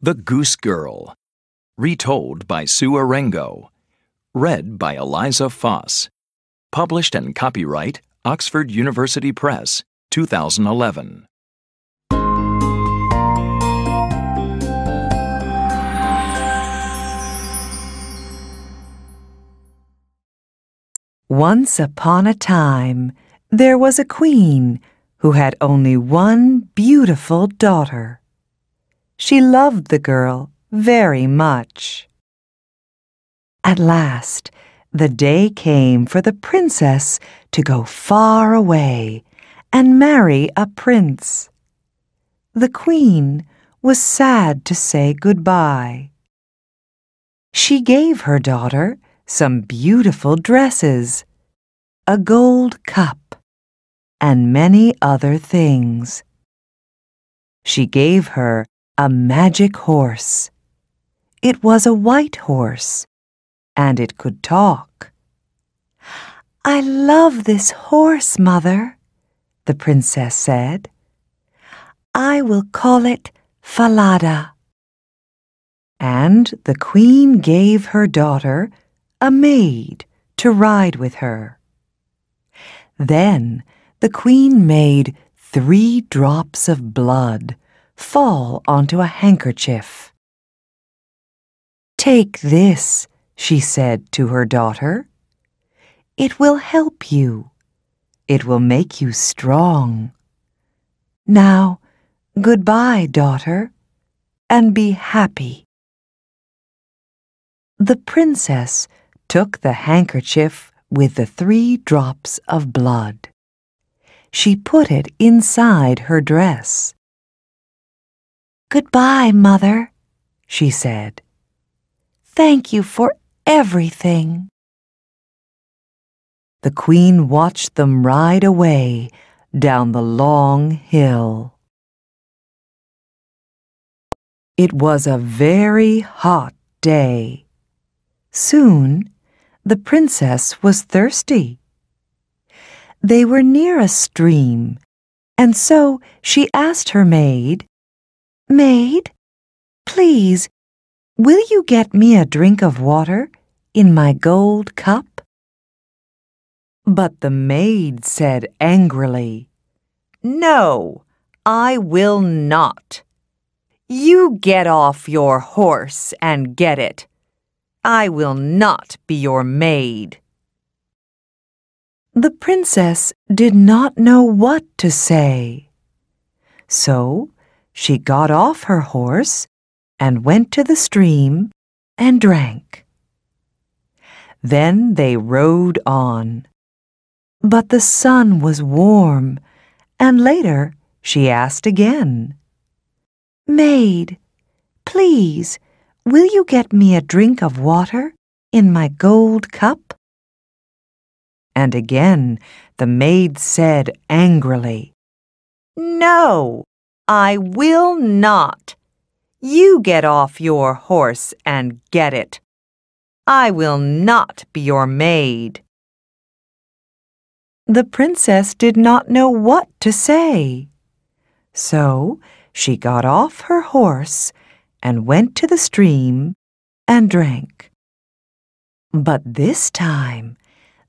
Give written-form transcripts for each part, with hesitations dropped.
The Goose Girl. Retold by Sue Arengo. Read by Eliza Foss. Published and copyright Oxford University Press, 2011. Once upon a time, there was a queen who had only one beautiful daughter. She loved the girl very much. At last, the day came for the princess to go far away and marry a prince. The queen was sad to say goodbye. She gave her daughter some beautiful dresses, a gold cup, and many other things. She gave her a magic horse. It was a white horse, and it could talk. "I love this horse, Mother," the princess said. "I will call it Falada." And the queen gave her daughter a maid to ride with her. Then the queen made 3 drops of blood fall onto a handkerchief. "Take this," she said to her daughter. "It will help you. It will make you strong. Now, goodbye, daughter, and be happy." The princess took the handkerchief with the 3 drops of blood. She put it inside her dress. "Goodbye, Mother," she said. "Thank you for everything." The queen watched them ride away down the long hill. It was a very hot day. Soon, the princess was thirsty. They were near a stream, and so she asked her maid, "Maid, please, will you get me a drink of water in my gold cup?" But the maid said angrily, "No, I will not. You get off your horse and get it. I will not be your maid." The princess did not know what to say. So she got off her horse and went to the stream and drank. Then they rode on. But the sun was warm, and later she asked again, "Maid, please, will you get me a drink of water in my gold cup?" And again the maid said angrily, "No, I will not. You get off your horse and get it. I will not be your maid." The princess did not know what to say. So she got off her horse and went to the stream and drank. But this time,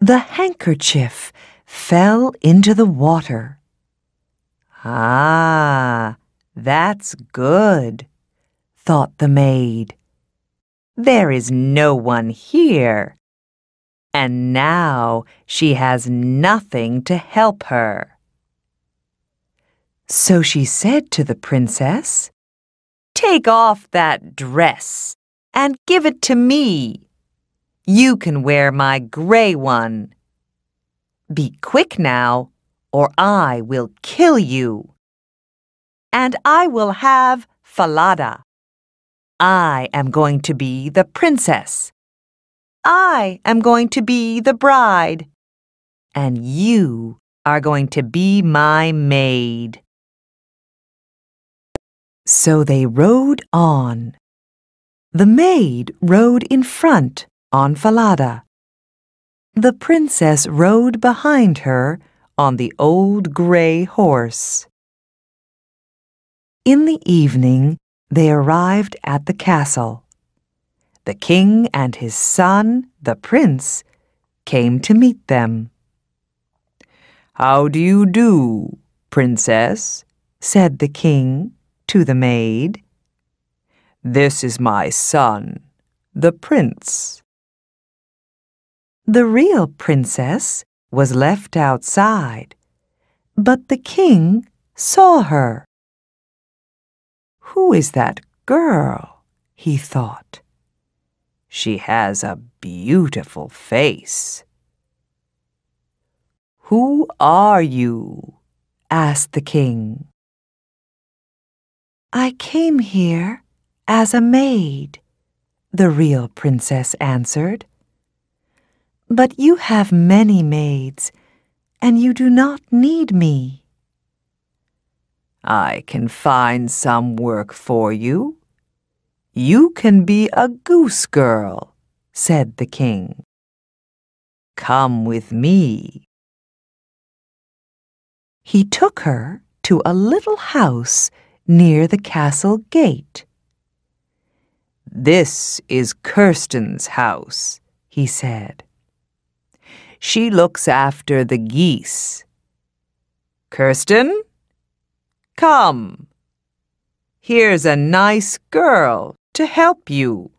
the handkerchief fell into the water. "Ah, that's good," thought the maid. "There is no one here, and now she has nothing to help her." So she said to the princess, "Take off that dress and give it to me. You can wear my gray one. Be quick now, or I will kill you. And I will have Falada. I am going to be the princess. I am going to be the bride. And you are going to be my maid." So they rode on. The maid rode in front on Falada. The princess rode behind her on the old gray horse. In the evening, they arrived at the castle. The king and his son, the prince, came to meet them. "How do you do, princess?" said the king to the maid. "This is my son, the prince." The real princess was left outside, but the king saw her. "Who is that girl?" he thought. "She has a beautiful face." "Who are you?" asked the king. "I came here as a maid," the real princess answered. "But you have many maids, and you do not need me." "I can find some work for you. You can be a goose girl," said the king. "Come with me." He took her to a little house near the castle gate. "This is Kirsten's house," he said. "She looks after the geese. Kirsten, come. Here's a nice girl to help you.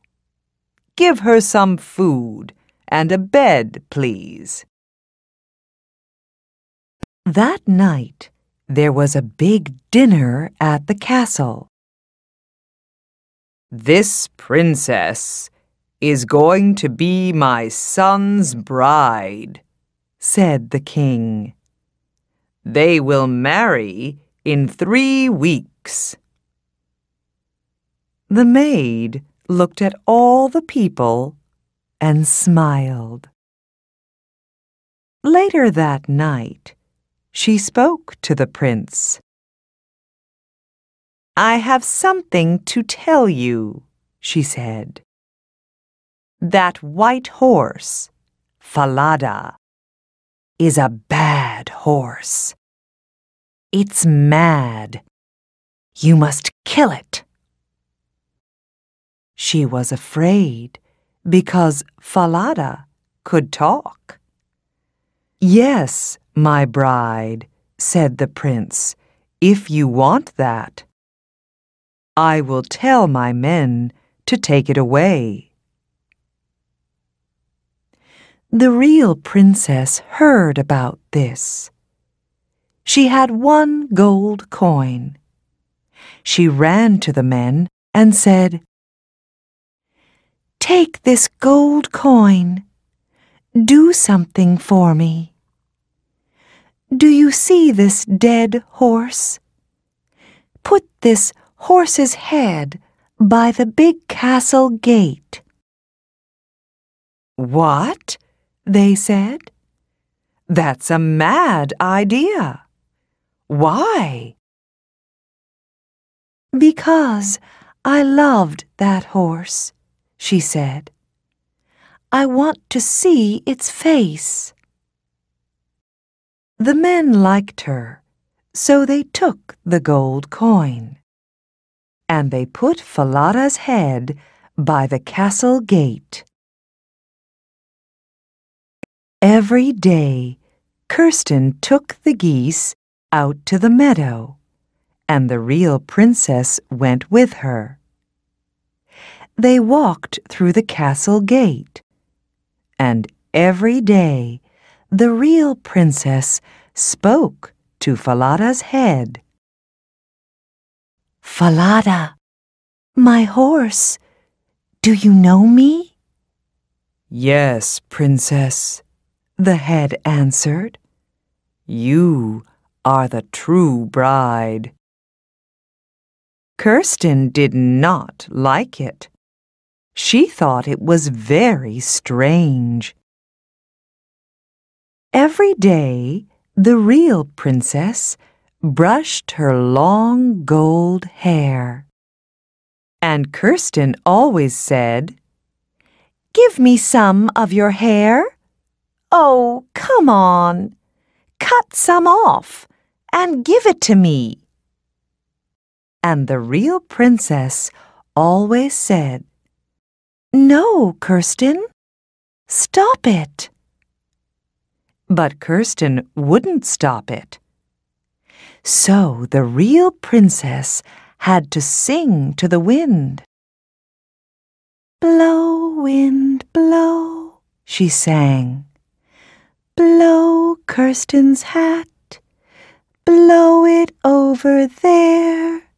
Give her some food and a bed, please." That night, there was a big dinner at the castle. "This princess is going to be my son's bride," said the king. "They will marry in 3 weeks." The maid looked at all the people and smiled. Later that night, she spoke to the prince. "I have something to tell you," she said. "That white horse, Falada, is a bad horse. It's mad. You must kill it." She was afraid because Falada could talk. "Yes, my bride," said the prince, "if you want that. I will tell my men to take it away." The real princess heard about this. She had 1 gold coin. She ran to the men and said, "Take this gold coin. Do something for me. Do you see this dead horse? Put this horse's head by the big castle gate." "What?" they said. "That's a mad idea. Why?" "Because I loved that horse," she said. "I want to see its face." The men liked her, so they took the gold coin. And they put Falada's head by the castle gate. Every day, Kirsten took the geese out to the meadow, and the real princess went with her. They walked through the castle gate, and every day the real princess spoke to Falada's head. "Falada, my horse, do you know me?" "Yes, princess," the head answered. "You are the true bride." Kirsten did not like it. She thought it was very strange. Every day, the real princess brushed her long gold hair. And Kirsten always said, "Give me some of your hair. Oh, come on. Cut some off and give it to me." And the real princess always said, "No, Kirsten, stop it." But Kirsten wouldn't stop it. So the real princess had to sing to the wind. "Blow, wind, blow," she sang. "Blow Kirsten's hat, blow it over there,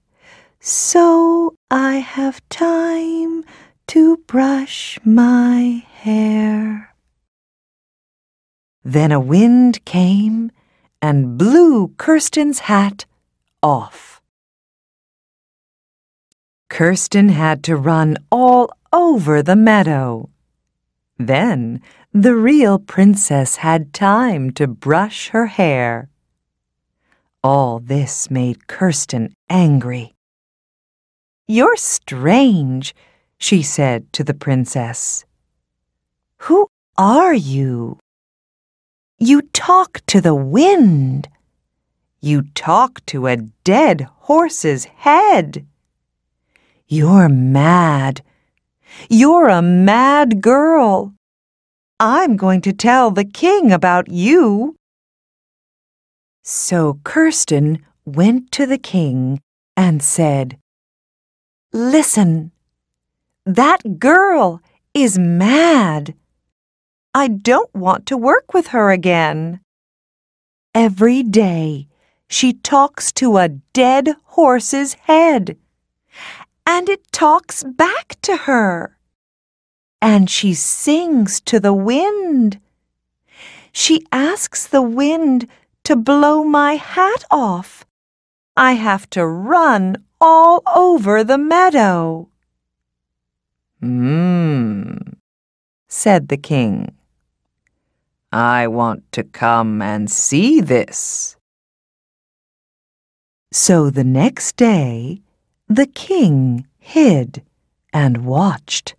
so I have time to brush my hair." Then a wind came and blew Kirsten's hat off. Kirsten had to run all over the meadow. Then the real princess had time to brush her hair. All this made Kirsten angry. "You're strange," she said to the princess. "Who are you? You talk to the wind. You talk to a dead horse's head. You're mad. You're a mad girl. I'm going to tell the king about you." So Kirsten went to the king and said, "Listen, that girl is mad. I don't want to work with her again. Every day she talks to a dead horse's head, and it talks back to her. And she sings to the wind. She asks the wind to blow my hat off. I have to run all over the meadow." Said the king. "I want to come and see this." So the next day, the king hid and watched.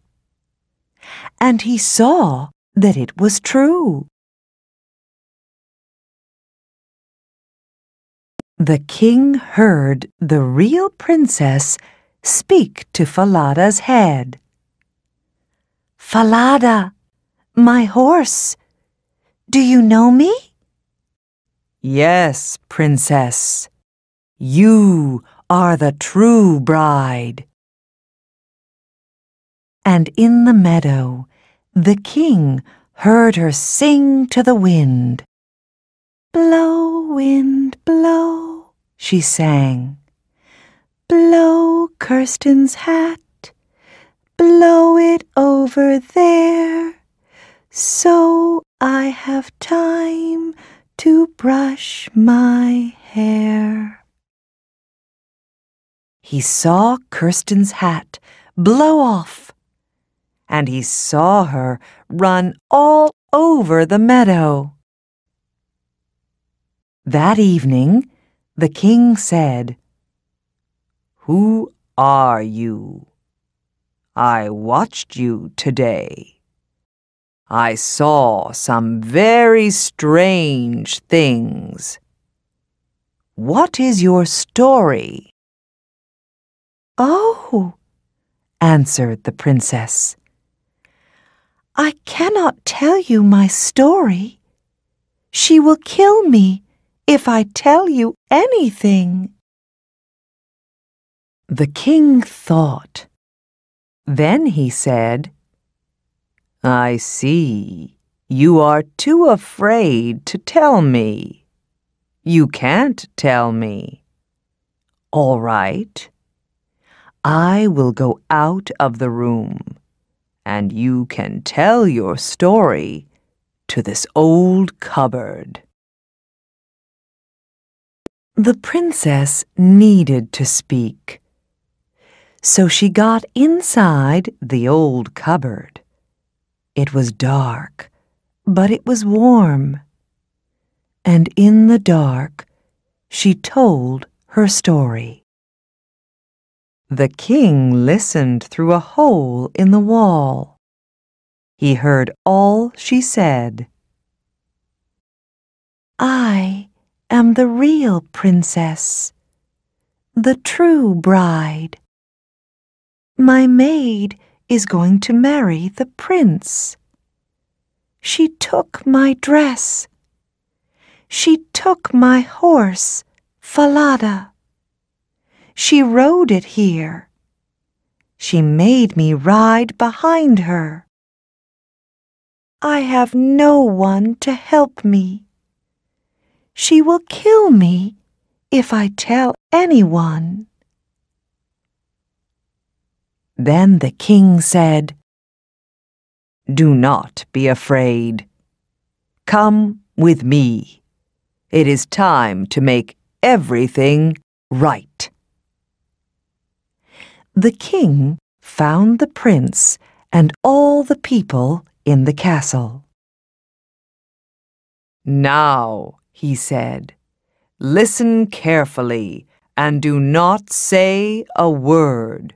And he saw that it was true. The king heard the real princess speak to Falada's head. "Falada, my horse, do you know me?" "Yes, princess. You are the true bride." And in the meadow, the king heard her sing to the wind. "Blow, wind, blow," she sang. "Blow Kirsten's hat, blow it over there, so I have time to brush my hair." He saw Kirsten's hat blow off, and he saw her run all over the meadow. That evening, the king said, "Who are you? I watched you today. I saw some very strange things. What is your story?" "Oh," answered the princess, "I cannot tell you my story. She will kill me if I tell you anything." The king thought. Then he said, "I see. You are too afraid to tell me. You can't tell me. All right. I will go out of the room, and you can tell your story to this old cupboard." The princess needed to speak, so she got inside the old cupboard. It was dark, but it was warm. And in the dark, she told her story. The king listened through a hole in the wall. He heard all she said. "I am the real princess. the true bride. My maid is going to marry the prince. She took my dress. She took my horse, Falada. She rode it here. She made me ride behind her. I have no one to help me. She will kill me if I tell anyone. Then the king said, "Do not be afraid. Come with me. It is time to make everything right." The king found the prince and all the people in the castle. "Now," he said, "listen carefully and do not say a word."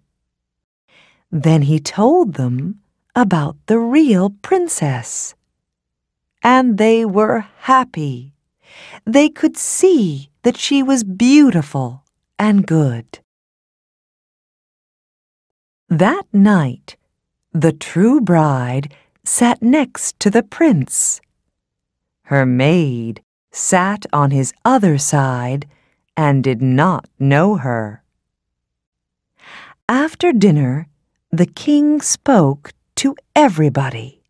Then he told them about the real princess. And they were happy. They could see that she was beautiful and good. That night, the true bride sat next to the prince. Her maid sat on his other side and did not know her. After dinner, the king spoke to everybody.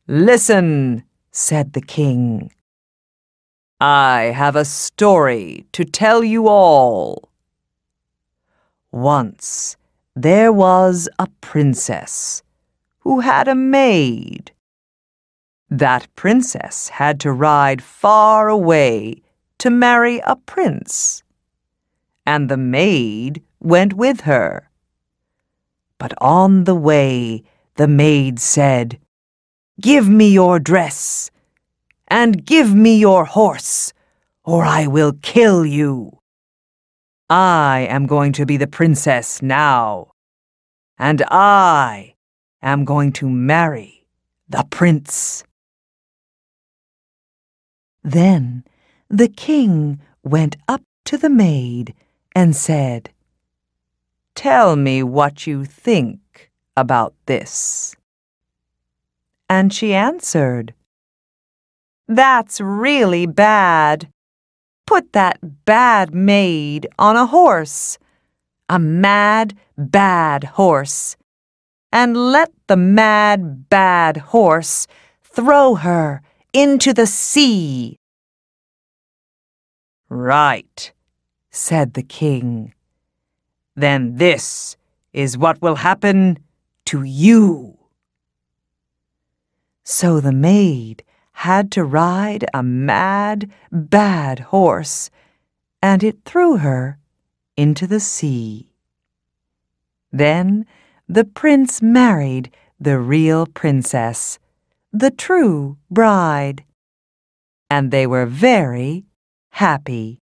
"Listen," said the king. "I have a story to tell you all. Once there was a princess who had a maid. That princess had to ride far away to marry a prince, and the maid went with her. But on the way, the maid said, 'Give me your dress, and give me your horse, or I will kill you. I am going to be the princess now, and I am going to marry the prince.' Then the king went up to the maid and said, 'Tell me what you think about this.' And she answered, 'That's really bad. Put that bad maid on a horse, a mad, bad horse, and let the mad, bad horse throw her into the sea.' 'Right,' said the king. 'Then this is what will happen to you.' So the maid had to ride a mad, bad horse, and it threw her into the sea. Then the prince married the real princess, the true bride, and they were very happy.